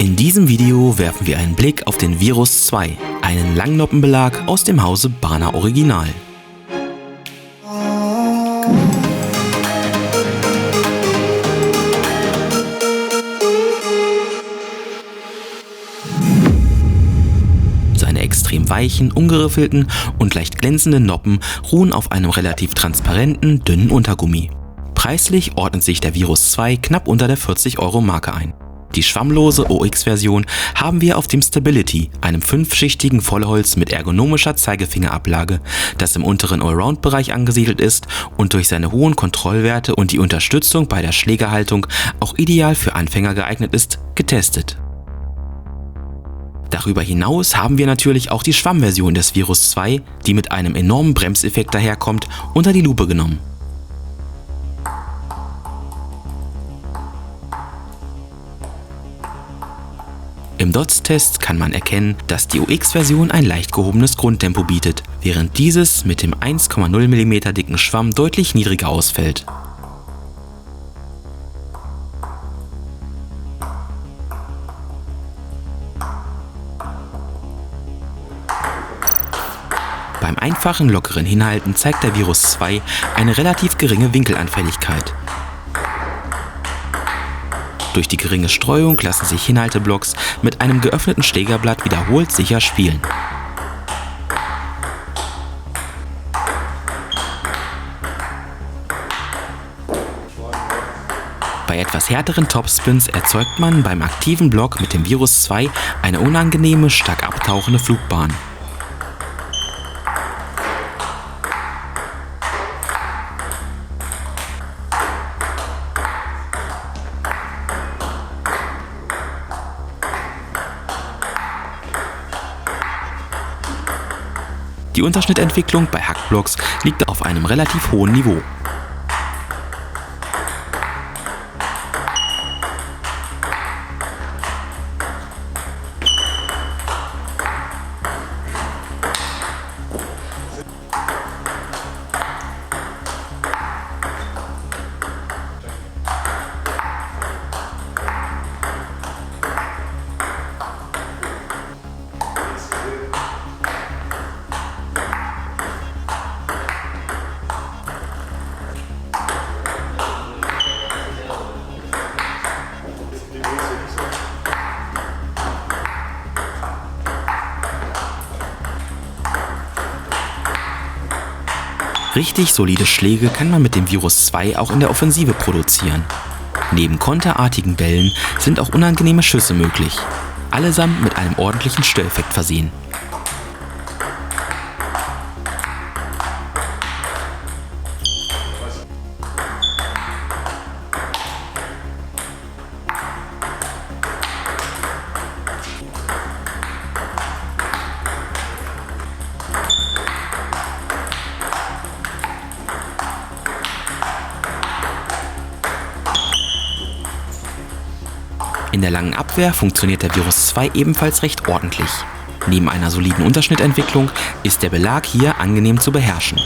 In diesem Video werfen wir einen Blick auf den Virus 2, einen Langnoppenbelag aus dem Hause Bana Original. Seine extrem weichen, ungeriffelten und leicht glänzenden Noppen ruhen auf einem relativ transparenten, dünnen Untergummi. Preislich ordnet sich der Virus 2 knapp unter der 40-Euro-Marke ein. Die schwammlose OX-Version haben wir auf dem Stability, einem 5-schichtigen Vollholz mit ergonomischer Zeigefingerablage, das im unteren Allround-Bereich angesiedelt ist und durch seine hohen Kontrollwerte und die Unterstützung bei der Schlägerhaltung auch ideal für Anfänger geeignet ist, getestet. Darüber hinaus haben wir natürlich auch die Schwammversion des Virus 2, die mit einem enormen Bremseffekt daherkommt, unter die Lupe genommen. Im DOTS-Test kann man erkennen, dass die OX-Version ein leicht gehobenes Grundtempo bietet, während dieses mit dem 1,0 mm dicken Schwamm deutlich niedriger ausfällt. Beim einfachen, lockeren Hinhalten zeigt der Virus 2 eine relativ geringe Winkelanfälligkeit. Durch die geringe Streuung lassen sich Hinhalteblocks mit einem geöffneten Schlägerblatt wiederholt sicher spielen. Bei etwas härteren Topspins erzeugt man beim aktiven Block mit dem Virus 2 eine unangenehme, stark abtauchende Flugbahn. Die Unterschnittentwicklung bei Hackblocks liegt auf einem relativ hohen Niveau. Richtig solide Schläge kann man mit dem Virus 2 auch in der Offensive produzieren. Neben konterartigen Bällen sind auch unangenehme Schüsse möglich, allesamt mit einem ordentlichen Störeffekt versehen. In der langen Abwehr funktioniert der Virus 2 ebenfalls recht ordentlich. Neben einer soliden Unterschnittentwicklung ist der Belag hier angenehm zu beherrschen.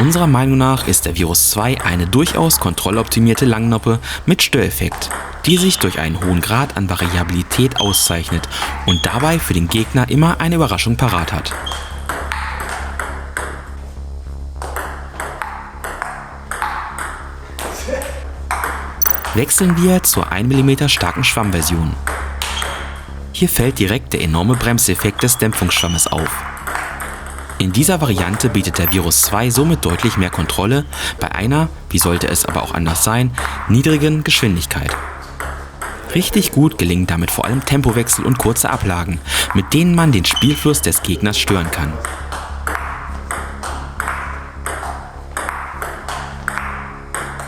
Unserer Meinung nach ist der Virus 2 eine durchaus kontrolloptimierte Langnoppe mit Störeffekt, die sich durch einen hohen Grad an Variabilität auszeichnet und dabei für den Gegner immer eine Überraschung parat hat. Wechseln wir zur 1 mm starken Schwammversion. Hier fällt direkt der enorme Bremseffekt des Dämpfungsschwammes auf. In dieser Variante bietet der Virus 2 somit deutlich mehr Kontrolle bei einer, wie sollte es aber auch anders sein, niedrigen Geschwindigkeit. Richtig gut gelingen damit vor allem Tempowechsel und kurze Ablagen, mit denen man den Spielfluss des Gegners stören kann.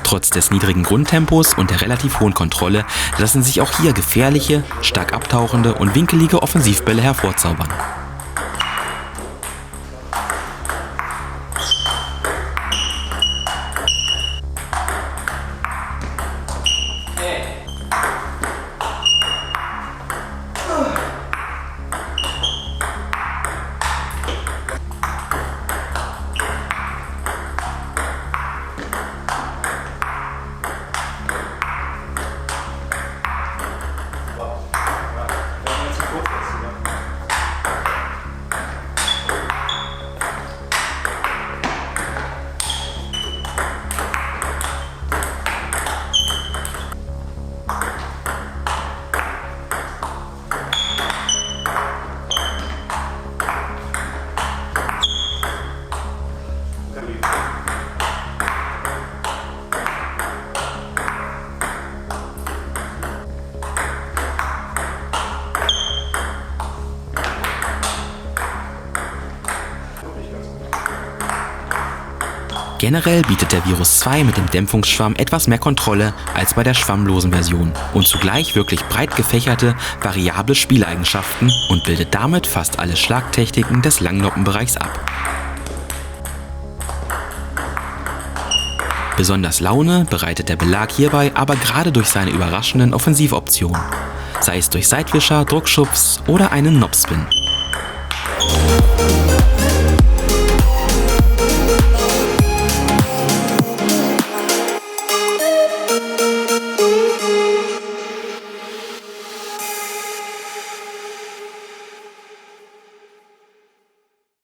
Trotz des niedrigen Grundtempos und der relativ hohen Kontrolle lassen sich auch hier gefährliche, stark abtauchende und winkelige Offensivbälle hervorzaubern. Generell bietet der Virus 2 mit dem Dämpfungsschwamm etwas mehr Kontrolle als bei der schwammlosen Version und zugleich wirklich breit gefächerte, variable Spieleigenschaften und bildet damit fast alle Schlagtechniken des Langnoppenbereichs ab. Besonders Laune bereitet der Belag hierbei aber gerade durch seine überraschenden Offensivoptionen, sei es durch Seitwischer, Druckschubs oder einen Nopspin.